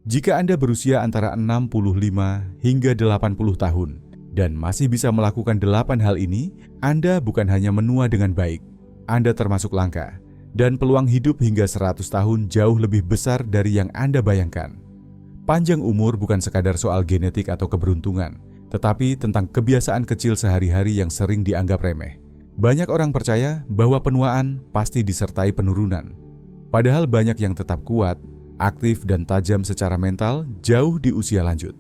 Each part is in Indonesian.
Jika Anda berusia antara 65 hingga 80 tahun dan masih bisa melakukan 8 hal ini, Anda bukan hanya menua dengan baik, Anda termasuk langka, dan peluang hidup hingga 100 tahun jauh lebih besar dari yang Anda bayangkan. Panjang umur bukan sekadar soal genetik atau keberuntungan, tetapi tentang kebiasaan kecil sehari-hari yang sering dianggap remeh. Banyak orang percaya bahwa penuaan pasti disertai penurunan. Padahal banyak yang tetap kuat, aktif dan tajam secara mental jauh di usia lanjut.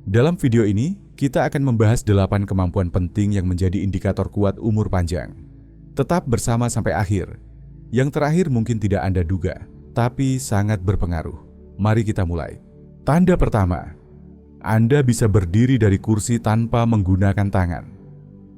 Dalam video ini, kita akan membahas 8 kemampuan penting yang menjadi indikator kuat umur panjang. Tetap bersama sampai akhir. Yang terakhir mungkin tidak Anda duga, tapi sangat berpengaruh. Mari kita mulai. Tanda pertama, Anda bisa berdiri dari kursi tanpa menggunakan tangan.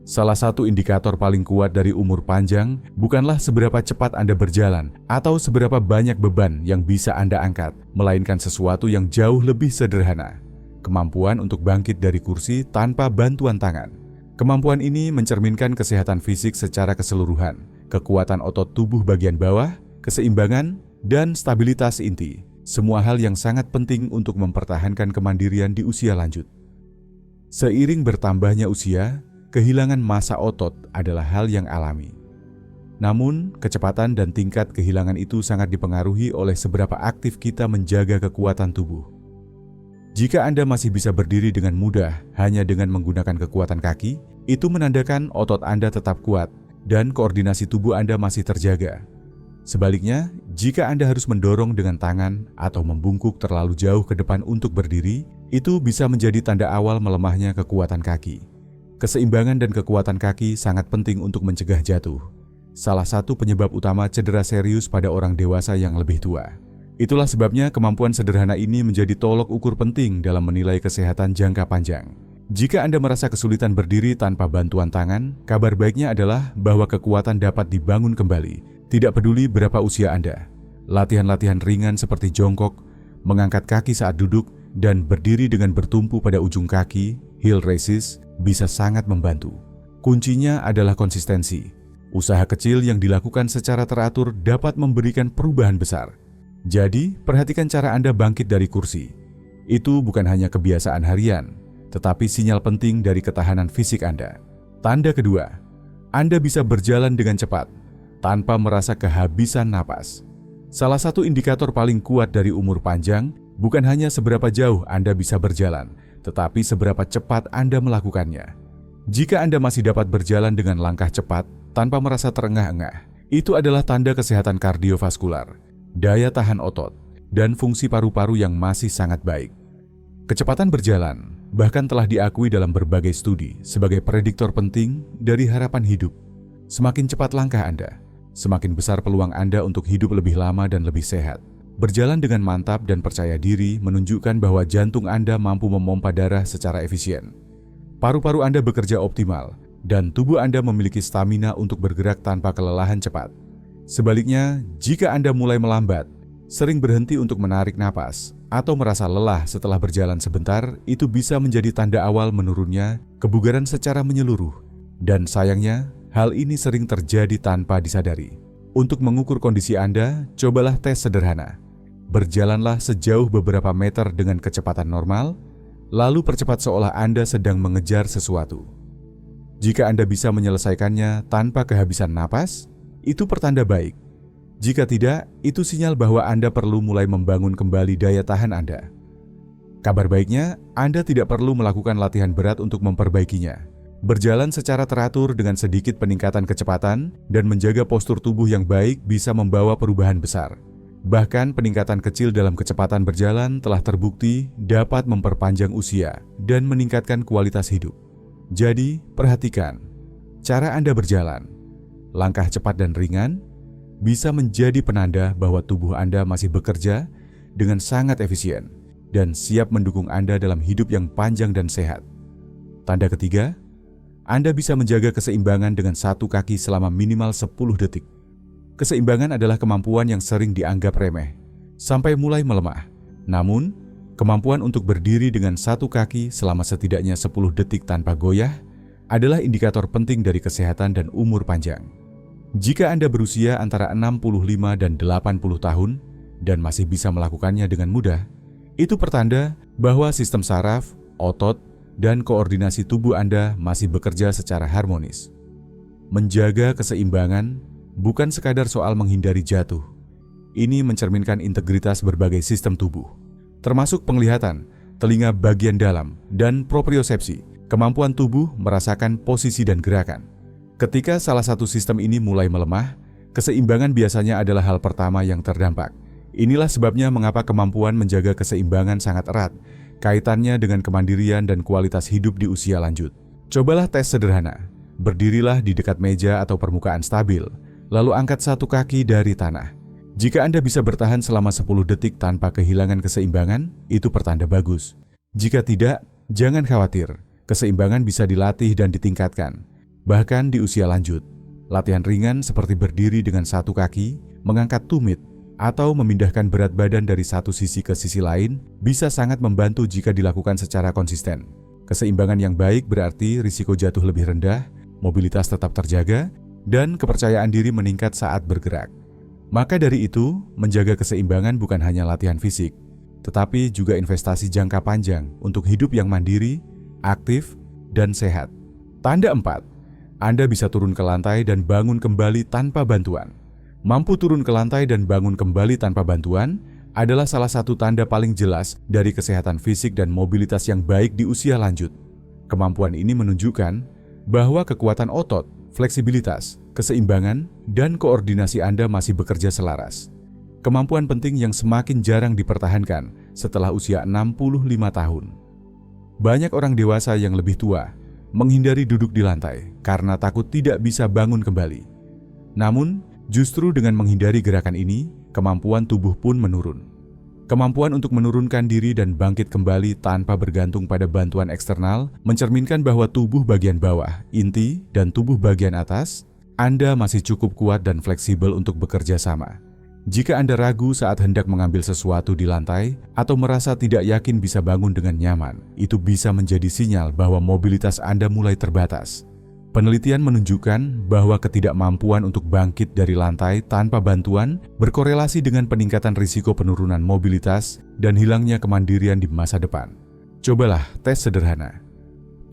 Salah satu indikator paling kuat dari umur panjang bukanlah seberapa cepat Anda berjalan atau seberapa banyak beban yang bisa Anda angkat, melainkan sesuatu yang jauh lebih sederhana. Kemampuan untuk bangkit dari kursi tanpa bantuan tangan. Kemampuan ini mencerminkan kesehatan fisik secara keseluruhan, kekuatan otot tubuh bagian bawah, keseimbangan, dan stabilitas inti. Semua hal yang sangat penting untuk mempertahankan kemandirian di usia lanjut. Seiring bertambahnya usia, kehilangan massa otot adalah hal yang alami. Namun, kecepatan dan tingkat kehilangan itu sangat dipengaruhi oleh seberapa aktif kita menjaga kekuatan tubuh. Jika Anda masih bisa berdiri dengan mudah hanya dengan menggunakan kekuatan kaki, itu menandakan otot Anda tetap kuat dan koordinasi tubuh Anda masih terjaga. Sebaliknya, jika Anda harus mendorong dengan tangan atau membungkuk terlalu jauh ke depan untuk berdiri, itu bisa menjadi tanda awal melemahnya kekuatan kaki. Keseimbangan dan kekuatan kaki sangat penting untuk mencegah jatuh. Salah satu penyebab utama cedera serius pada orang dewasa yang lebih tua. Itulah sebabnya kemampuan sederhana ini menjadi tolok ukur penting dalam menilai kesehatan jangka panjang. Jika Anda merasa kesulitan berdiri tanpa bantuan tangan, kabar baiknya adalah bahwa kekuatan dapat dibangun kembali. Tidak peduli berapa usia Anda, latihan-latihan ringan seperti jongkok, mengangkat kaki saat duduk, dan berdiri dengan bertumpu pada ujung kaki, heel raises, bisa sangat membantu. Kuncinya adalah konsistensi. Usaha kecil yang dilakukan secara teratur dapat memberikan perubahan besar. Jadi, perhatikan cara Anda bangkit dari kursi. Itu bukan hanya kebiasaan harian, tetapi sinyal penting dari ketahanan fisik Anda. Tanda kedua, Anda bisa berjalan dengan cepat tanpa merasa kehabisan napas. Salah satu indikator paling kuat dari umur panjang bukan hanya seberapa jauh Anda bisa berjalan, tetapi seberapa cepat Anda melakukannya. Jika Anda masih dapat berjalan dengan langkah cepat tanpa merasa terengah-engah, itu adalah tanda kesehatan kardiovaskular, daya tahan otot, dan fungsi paru-paru yang masih sangat baik. Kecepatan berjalan bahkan telah diakui dalam berbagai studi sebagai prediktor penting dari harapan hidup. Semakin cepat langkah Anda, semakin besar peluang Anda untuk hidup lebih lama dan lebih sehat. Berjalan dengan mantap dan percaya diri menunjukkan bahwa jantung Anda mampu memompa darah secara efisien. Paru-paru Anda bekerja optimal, dan tubuh Anda memiliki stamina untuk bergerak tanpa kelelahan cepat. Sebaliknya, jika Anda mulai melambat, sering berhenti untuk menarik napas, atau merasa lelah setelah berjalan sebentar, itu bisa menjadi tanda awal menurunnya kebugaran secara menyeluruh. Dan sayangnya, hal ini sering terjadi tanpa disadari. Untuk mengukur kondisi Anda, cobalah tes sederhana. Berjalanlah sejauh beberapa meter dengan kecepatan normal, lalu percepat seolah Anda sedang mengejar sesuatu. Jika Anda bisa menyelesaikannya tanpa kehabisan napas, itu pertanda baik. Jika tidak, itu sinyal bahwa Anda perlu mulai membangun kembali daya tahan Anda. Kabar baiknya, Anda tidak perlu melakukan latihan berat untuk memperbaikinya. Berjalan secara teratur dengan sedikit peningkatan kecepatan dan menjaga postur tubuh yang baik bisa membawa perubahan besar. Bahkan peningkatan kecil dalam kecepatan berjalan telah terbukti dapat memperpanjang usia dan meningkatkan kualitas hidup. Jadi, perhatikan cara Anda berjalan. Langkah cepat dan ringan bisa menjadi penanda bahwa tubuh Anda masih bekerja dengan sangat efisien dan siap mendukung Anda dalam hidup yang panjang dan sehat. Tanda ketiga, Anda bisa menjaga keseimbangan dengan satu kaki selama minimal 10 detik. Keseimbangan adalah kemampuan yang sering dianggap remeh, sampai mulai melemah. Namun, kemampuan untuk berdiri dengan satu kaki selama setidaknya 10 detik tanpa goyah adalah indikator penting dari kesehatan dan umur panjang. Jika Anda berusia antara 65 dan 80 tahun dan masih bisa melakukannya dengan mudah, Itu pertanda bahwa sistem saraf, otot, dan koordinasi tubuh Anda masih bekerja secara harmonis. Menjaga keseimbangan bukan sekadar soal menghindari jatuh. Ini mencerminkan integritas berbagai sistem tubuh, termasuk penglihatan, telinga bagian dalam, dan propriosepsi, kemampuan tubuh merasakan posisi dan gerakan. Ketika salah satu sistem ini mulai melemah, keseimbangan biasanya adalah hal pertama yang terdampak. Inilah sebabnya mengapa kemampuan menjaga keseimbangan sangat erat kaitannya dengan kemandirian dan kualitas hidup di usia lanjut. Cobalah tes sederhana. Berdirilah di dekat meja atau permukaan stabil, lalu angkat satu kaki dari tanah. Jika Anda bisa bertahan selama 10 detik tanpa kehilangan keseimbangan, itu pertanda bagus. Jika tidak, jangan khawatir. Keseimbangan bisa dilatih dan ditingkatkan. Bahkan di usia lanjut, latihan ringan seperti berdiri dengan satu kaki, mengangkat tumit, atau memindahkan berat badan dari satu sisi ke sisi lain bisa sangat membantu jika dilakukan secara konsisten. Keseimbangan yang baik berarti risiko jatuh lebih rendah, mobilitas tetap terjaga, dan kepercayaan diri meningkat saat bergerak. Maka dari itu, menjaga keseimbangan bukan hanya latihan fisik, tetapi juga investasi jangka panjang untuk hidup yang mandiri, aktif, dan sehat. Tanda 4. Anda bisa turun ke lantai dan bangun kembali tanpa bantuan. Mampu turun ke lantai dan bangun kembali tanpa bantuan adalah salah satu tanda paling jelas dari kesehatan fisik dan mobilitas yang baik di usia lanjut. Kemampuan ini menunjukkan bahwa kekuatan otot, fleksibilitas, keseimbangan, dan koordinasi Anda masih bekerja selaras. Kemampuan penting yang semakin jarang dipertahankan setelah usia 65 tahun. Banyak orang dewasa yang lebih tua menghindari duduk di lantai karena takut tidak bisa bangun kembali. Namun, justru dengan menghindari gerakan ini, kemampuan tubuh pun menurun. Kemampuan untuk menurunkan diri dan bangkit kembali tanpa bergantung pada bantuan eksternal mencerminkan bahwa tubuh bagian bawah, inti, dan tubuh bagian atas, Anda masih cukup kuat dan fleksibel untuk bekerja sama. Jika Anda ragu saat hendak mengambil sesuatu di lantai atau merasa tidak yakin bisa bangun dengan nyaman, itu bisa menjadi sinyal bahwa mobilitas Anda mulai terbatas. Penelitian menunjukkan bahwa ketidakmampuan untuk bangkit dari lantai tanpa bantuan berkorelasi dengan peningkatan risiko penurunan mobilitas dan hilangnya kemandirian di masa depan. Cobalah tes sederhana.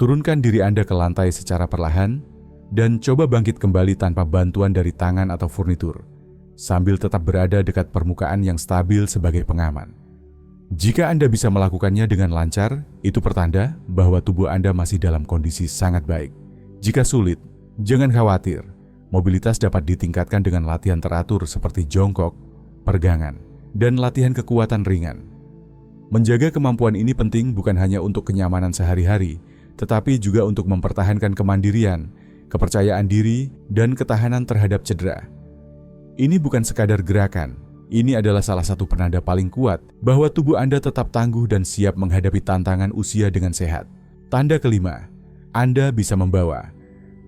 Turunkan diri Anda ke lantai secara perlahan dan coba bangkit kembali tanpa bantuan dari tangan atau furnitur, sambil tetap berada dekat permukaan yang stabil sebagai pengaman. Jika Anda bisa melakukannya dengan lancar, itu pertanda bahwa tubuh Anda masih dalam kondisi sangat baik. Jika sulit, jangan khawatir. Mobilitas dapat ditingkatkan dengan latihan teratur seperti jongkok, pergangan, dan latihan kekuatan ringan. Menjaga kemampuan ini penting bukan hanya untuk kenyamanan sehari-hari, tetapi juga untuk mempertahankan kemandirian, kepercayaan diri, dan ketahanan terhadap cedera. Ini bukan sekadar gerakan, ini adalah salah satu penanda paling kuat bahwa tubuh Anda tetap tangguh dan siap menghadapi tantangan usia dengan sehat. Tanda kelima, Anda bisa membawa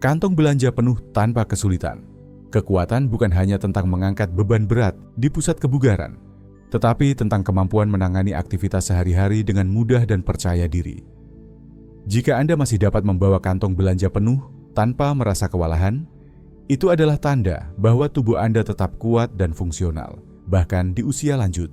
kantong belanja penuh tanpa kesulitan. Kekuatan bukan hanya tentang mengangkat beban berat di pusat kebugaran, tetapi tentang kemampuan menangani aktivitas sehari-hari dengan mudah dan percaya diri. Jika Anda masih dapat membawa kantong belanja penuh tanpa merasa kewalahan, itu adalah tanda bahwa tubuh Anda tetap kuat dan fungsional, bahkan di usia lanjut.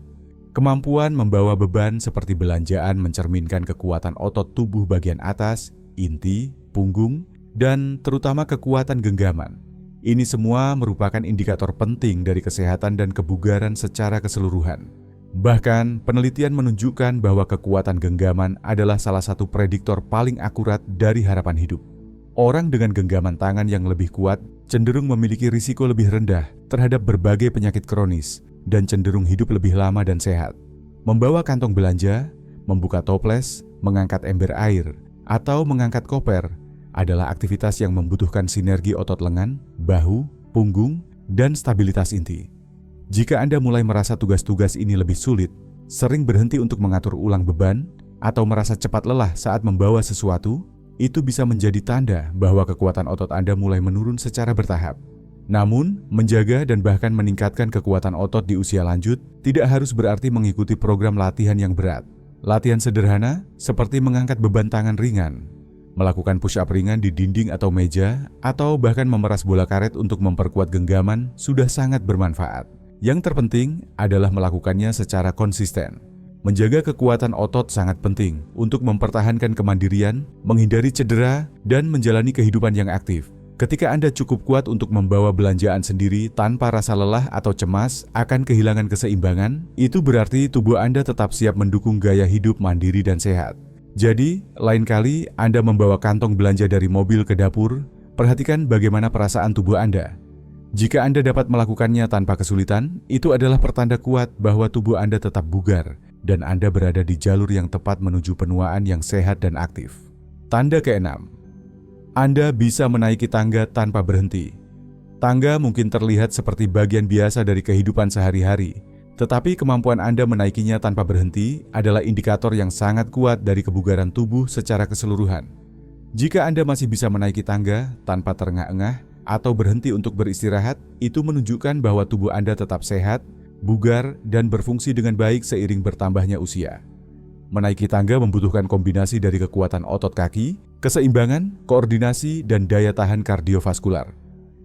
Kemampuan membawa beban seperti belanjaan mencerminkan kekuatan otot tubuh bagian atas, inti, punggung, dan terutama kekuatan genggaman. Ini semua merupakan indikator penting dari kesehatan dan kebugaran secara keseluruhan. Bahkan, penelitian menunjukkan bahwa kekuatan genggaman adalah salah satu prediktor paling akurat dari harapan hidup. Orang dengan genggaman tangan yang lebih kuat cenderung memiliki risiko lebih rendah terhadap berbagai penyakit kronis dan cenderung hidup lebih lama dan sehat. Membawa kantong belanja, membuka toples, mengangkat ember air, atau mengangkat koper adalah aktivitas yang membutuhkan sinergi otot lengan, bahu, punggung, dan stabilitas inti. Jika Anda mulai merasa tugas-tugas ini lebih sulit, sering berhenti untuk mengatur ulang beban, atau merasa cepat lelah saat membawa sesuatu, itu bisa menjadi tanda bahwa kekuatan otot Anda mulai menurun secara bertahap. Namun, menjaga dan bahkan meningkatkan kekuatan otot di usia lanjut tidak harus berarti mengikuti program latihan yang berat. Latihan sederhana seperti mengangkat beban tangan ringan, melakukan push-up ringan di dinding atau meja, atau bahkan memeras bola karet untuk memperkuat genggaman sudah sangat bermanfaat. Yang terpenting adalah melakukannya secara konsisten. Menjaga kekuatan otot sangat penting untuk mempertahankan kemandirian, menghindari cedera, dan menjalani kehidupan yang aktif. Ketika Anda cukup kuat untuk membawa belanjaan sendiri tanpa rasa lelah atau cemas akan kehilangan keseimbangan, itu berarti tubuh Anda tetap siap mendukung gaya hidup mandiri dan sehat. Jadi, lain kali Anda membawa kantong belanja dari mobil ke dapur, perhatikan bagaimana perasaan tubuh Anda. Jika Anda dapat melakukannya tanpa kesulitan, itu adalah pertanda kuat bahwa tubuh Anda tetap bugar dan Anda berada di jalur yang tepat menuju penuaan yang sehat dan aktif. Tanda keenam, Anda bisa menaiki tangga tanpa berhenti. Tangga mungkin terlihat seperti bagian biasa dari kehidupan sehari-hari, tetapi kemampuan Anda menaikinya tanpa berhenti adalah indikator yang sangat kuat dari kebugaran tubuh secara keseluruhan. Jika Anda masih bisa menaiki tangga tanpa terengah-engah atau berhenti untuk beristirahat, itu menunjukkan bahwa tubuh Anda tetap sehat, bugar, dan berfungsi dengan baik seiring bertambahnya usia. Menaiki tangga membutuhkan kombinasi dari kekuatan otot kaki, keseimbangan, koordinasi, dan daya tahan kardiovaskular.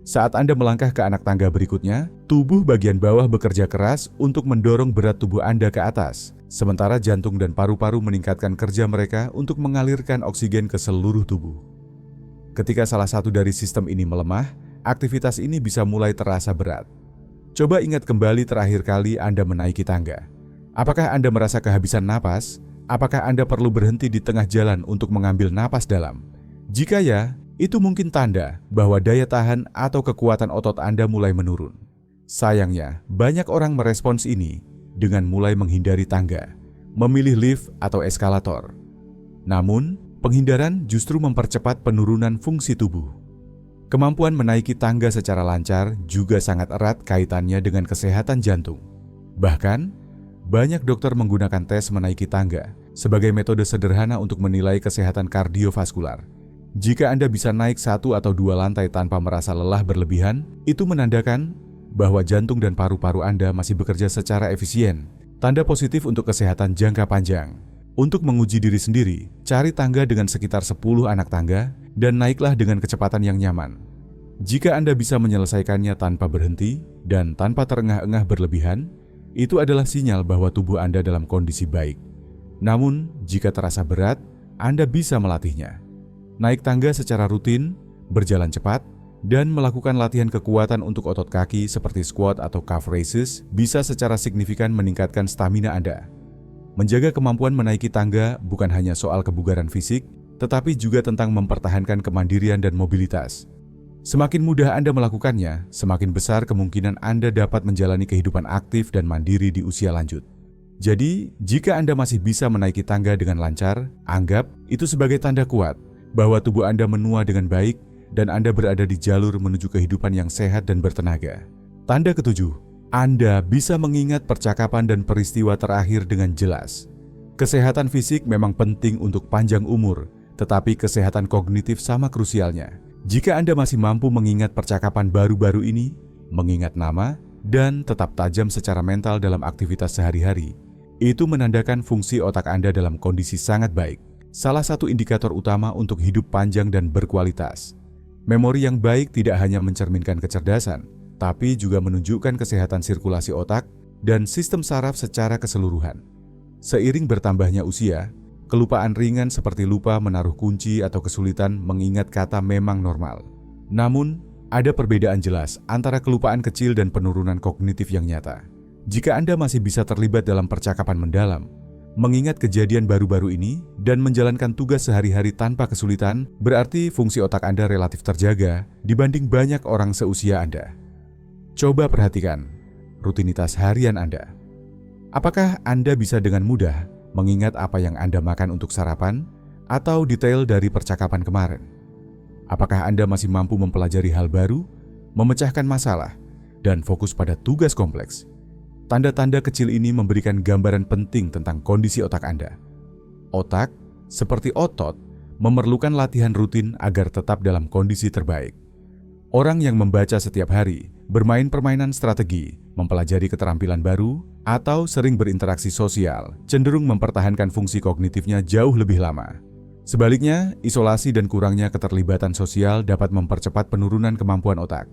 Saat Anda melangkah ke anak tangga berikutnya, tubuh bagian bawah bekerja keras untuk mendorong berat tubuh Anda ke atas, sementara jantung dan paru-paru meningkatkan kerja mereka untuk mengalirkan oksigen ke seluruh tubuh. Ketika salah satu dari sistem ini melemah, aktivitas ini bisa mulai terasa berat. Coba ingat kembali terakhir kali Anda menaiki tangga. Apakah Anda merasa kehabisan napas? Apakah Anda perlu berhenti di tengah jalan untuk mengambil napas dalam? Jika ya, itu mungkin tanda bahwa daya tahan atau kekuatan otot Anda mulai menurun. Sayangnya, banyak orang merespons ini dengan mulai menghindari tangga, memilih lift atau eskalator. Namun, penghindaran justru mempercepat penurunan fungsi tubuh. Kemampuan menaiki tangga secara lancar juga sangat erat kaitannya dengan kesehatan jantung. Bahkan, banyak dokter menggunakan tes menaiki tangga sebagai metode sederhana untuk menilai kesehatan kardiovaskular. Jika Anda bisa naik 1 atau 2 lantai tanpa merasa lelah berlebihan, itu menandakan bahwa jantung dan paru-paru Anda masih bekerja secara efisien. Tanda positif untuk kesehatan jangka panjang. Untuk menguji diri sendiri, cari tangga dengan sekitar 10 anak tangga dan naiklah dengan kecepatan yang nyaman. Jika Anda bisa menyelesaikannya tanpa berhenti dan tanpa terengah-engah berlebihan, itu adalah sinyal bahwa tubuh Anda dalam kondisi baik. Namun, jika terasa berat, Anda bisa melatihnya. Naik tangga secara rutin, berjalan cepat, dan melakukan latihan kekuatan untuk otot kaki seperti squat atau calf raises bisa secara signifikan meningkatkan stamina Anda. Menjaga kemampuan menaiki tangga bukan hanya soal kebugaran fisik, tetapi juga tentang mempertahankan kemandirian dan mobilitas. Semakin mudah Anda melakukannya, semakin besar kemungkinan Anda dapat menjalani kehidupan aktif dan mandiri di usia lanjut. Jadi, jika Anda masih bisa menaiki tangga dengan lancar, anggap itu sebagai tanda kuat bahwa tubuh Anda menua dengan baik dan Anda berada di jalur menuju kehidupan yang sehat dan bertenaga. Tanda ketujuh, Anda bisa mengingat percakapan dan peristiwa terakhir dengan jelas. Kesehatan fisik memang penting untuk panjang umur, tetapi kesehatan kognitif sama krusialnya. Jika Anda masih mampu mengingat percakapan baru-baru ini, mengingat nama, dan tetap tajam secara mental dalam aktivitas sehari-hari, itu menandakan fungsi otak Anda dalam kondisi sangat baik. Salah satu indikator utama untuk hidup panjang dan berkualitas. Memori yang baik tidak hanya mencerminkan kecerdasan, tapi juga menunjukkan kesehatan sirkulasi otak dan sistem saraf secara keseluruhan. Seiring bertambahnya usia, kelupaan ringan seperti lupa menaruh kunci atau kesulitan mengingat kata memang normal. Namun, ada perbedaan jelas antara kelupaan kecil dan penurunan kognitif yang nyata. Jika Anda masih bisa terlibat dalam percakapan mendalam, mengingat kejadian baru-baru ini, dan menjalankan tugas sehari-hari tanpa kesulitan, berarti fungsi otak Anda relatif terjaga dibanding banyak orang seusia Anda. Coba perhatikan rutinitas harian Anda. Apakah Anda bisa dengan mudah mengingat apa yang Anda makan untuk sarapan atau detail dari percakapan kemarin? Apakah Anda masih mampu mempelajari hal baru, memecahkan masalah, dan fokus pada tugas kompleks? Tanda-tanda kecil ini memberikan gambaran penting tentang kondisi otak Anda. Otak, seperti otot, memerlukan latihan rutin agar tetap dalam kondisi terbaik. Orang yang membaca setiap hari, bermain permainan strategi, mempelajari keterampilan baru, atau sering berinteraksi sosial, cenderung mempertahankan fungsi kognitifnya jauh lebih lama. Sebaliknya, isolasi dan kurangnya keterlibatan sosial dapat mempercepat penurunan kemampuan otak.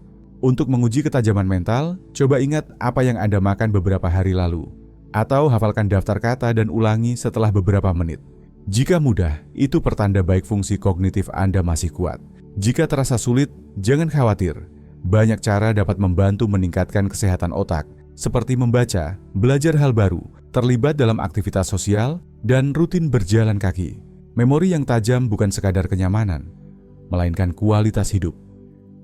Untuk menguji ketajaman mental, coba ingat apa yang Anda makan beberapa hari lalu. Atau hafalkan daftar kata dan ulangi setelah beberapa menit. Jika mudah, itu pertanda baik fungsi kognitif Anda masih kuat. Jika terasa sulit, jangan khawatir. Banyak cara dapat membantu meningkatkan kesehatan otak, seperti membaca, belajar hal baru, terlibat dalam aktivitas sosial, dan rutin berjalan kaki. Memori yang tajam bukan sekadar kenyamanan, melainkan kualitas hidup.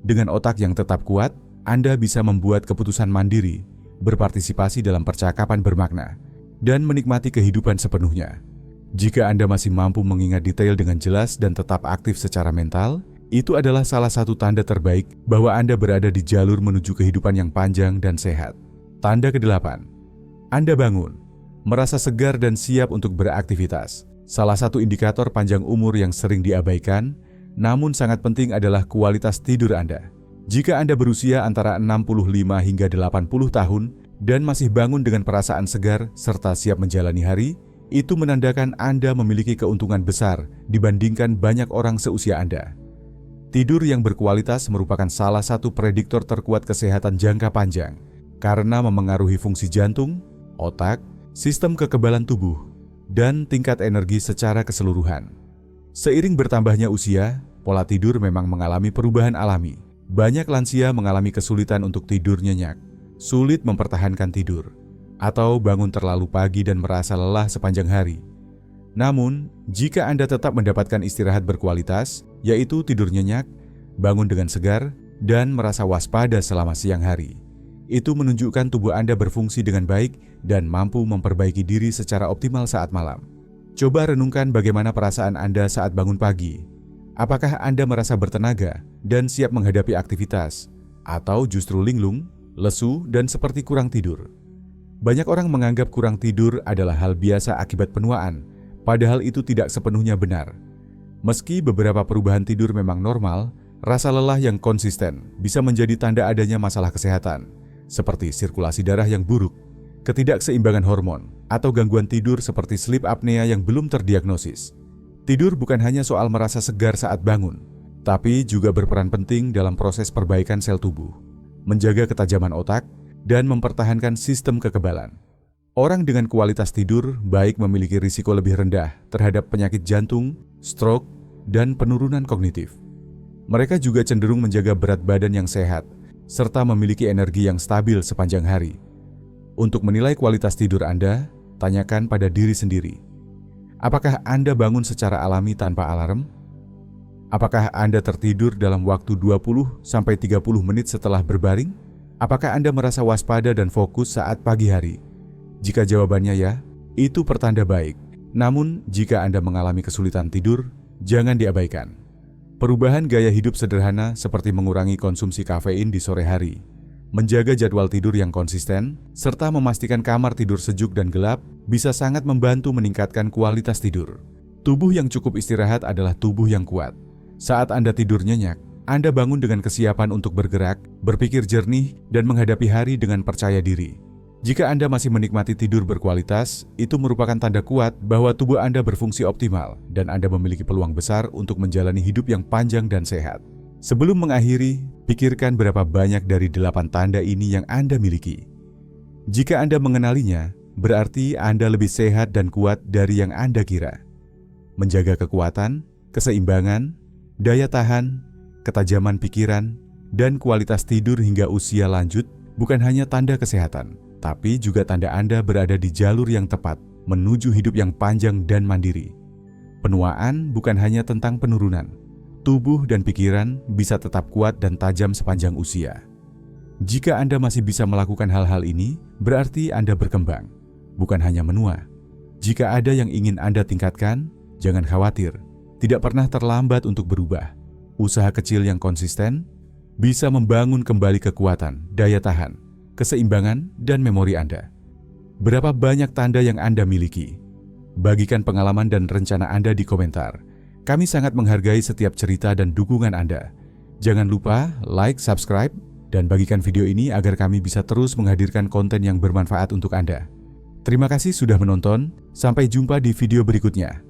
Dengan otak yang tetap kuat, Anda bisa membuat keputusan mandiri, berpartisipasi dalam percakapan bermakna, dan menikmati kehidupan sepenuhnya. Jika Anda masih mampu mengingat detail dengan jelas dan tetap aktif secara mental, itu adalah salah satu tanda terbaik bahwa Anda berada di jalur menuju kehidupan yang panjang dan sehat. Tanda ke-8. Anda bangun, merasa segar dan siap untuk beraktivitas. Salah satu indikator panjang umur yang sering diabaikan, namun sangat penting adalah kualitas tidur Anda. Jika Anda berusia antara 65 hingga 80 tahun dan masih bangun dengan perasaan segar serta siap menjalani hari, itu menandakan Anda memiliki keuntungan besar dibandingkan banyak orang seusia Anda. Tidur yang berkualitas merupakan salah satu prediktor terkuat kesehatan jangka panjang karena memengaruhi fungsi jantung, otak, sistem kekebalan tubuh, dan tingkat energi secara keseluruhan. Seiring bertambahnya usia, pola tidur memang mengalami perubahan alami. Banyak lansia mengalami kesulitan untuk tidur nyenyak, sulit mempertahankan tidur, atau bangun terlalu pagi dan merasa lelah sepanjang hari. Namun, jika Anda tetap mendapatkan istirahat berkualitas, yaitu tidur nyenyak, bangun dengan segar, dan merasa waspada selama siang hari, itu menunjukkan tubuh Anda berfungsi dengan baik dan mampu memperbaiki diri secara optimal saat malam. Coba renungkan bagaimana perasaan Anda saat bangun pagi. Apakah Anda merasa bertenaga dan siap menghadapi aktivitas, atau justru linglung, lesu, dan seperti kurang tidur? Banyak orang menganggap kurang tidur adalah hal biasa akibat penuaan, padahal itu tidak sepenuhnya benar. Meski beberapa perubahan tidur memang normal, rasa lelah yang konsisten bisa menjadi tanda adanya masalah kesehatan, seperti sirkulasi darah yang buruk, ketidakseimbangan hormon, atau gangguan tidur seperti sleep apnea yang belum terdiagnosis. Tidur bukan hanya soal merasa segar saat bangun, tapi juga berperan penting dalam proses perbaikan sel tubuh, menjaga ketajaman otak, dan mempertahankan sistem kekebalan. Orang dengan kualitas tidur baik memiliki risiko lebih rendah terhadap penyakit jantung, stroke, dan penurunan kognitif. Mereka juga cenderung menjaga berat badan yang sehat, serta memiliki energi yang stabil sepanjang hari. Untuk menilai kualitas tidur Anda, tanyakan pada diri sendiri. Apakah Anda bangun secara alami tanpa alarm? Apakah Anda tertidur dalam waktu 20-30 menit setelah berbaring? Apakah Anda merasa waspada dan fokus saat pagi hari? Jika jawabannya ya, itu pertanda baik. Namun, jika Anda mengalami kesulitan tidur, jangan diabaikan. Perubahan gaya hidup sederhana seperti mengurangi konsumsi kafein di sore hari, menjaga jadwal tidur yang konsisten, serta memastikan kamar tidur sejuk dan gelap bisa sangat membantu meningkatkan kualitas tidur. Tubuh yang cukup istirahat adalah tubuh yang kuat. Saat Anda tidur nyenyak, Anda bangun dengan kesiapan untuk bergerak, berpikir jernih, dan menghadapi hari dengan percaya diri. Jika Anda masih menikmati tidur berkualitas, itu merupakan tanda kuat bahwa tubuh Anda berfungsi optimal dan Anda memiliki peluang besar untuk menjalani hidup yang panjang dan sehat. Sebelum mengakhiri, pikirkan berapa banyak dari 8 tanda ini yang Anda miliki. Jika Anda mengenalinya, berarti Anda lebih sehat dan kuat dari yang Anda kira. Menjaga kekuatan, keseimbangan, daya tahan, ketajaman pikiran, dan kualitas tidur hingga usia lanjut bukan hanya tanda kesehatan, tapi juga tanda Anda berada di jalur yang tepat menuju hidup yang panjang dan mandiri. Penuaan bukan hanya tentang penurunan. Tubuh dan pikiran bisa tetap kuat dan tajam sepanjang usia. Jika Anda masih bisa melakukan hal-hal ini, berarti Anda berkembang, bukan hanya menua. Jika ada yang ingin Anda tingkatkan, jangan khawatir. Tidak pernah terlambat untuk berubah. Usaha kecil yang konsisten bisa membangun kembali kekuatan, daya tahan, keseimbangan, dan memori Anda. Berapa banyak tanda yang Anda miliki? Bagikan pengalaman dan rencana Anda di komentar. Kami sangat menghargai setiap cerita dan dukungan Anda. Jangan lupa like, subscribe, dan bagikan video ini agar kami bisa terus menghadirkan konten yang bermanfaat untuk Anda. Terima kasih sudah menonton, sampai jumpa di video berikutnya.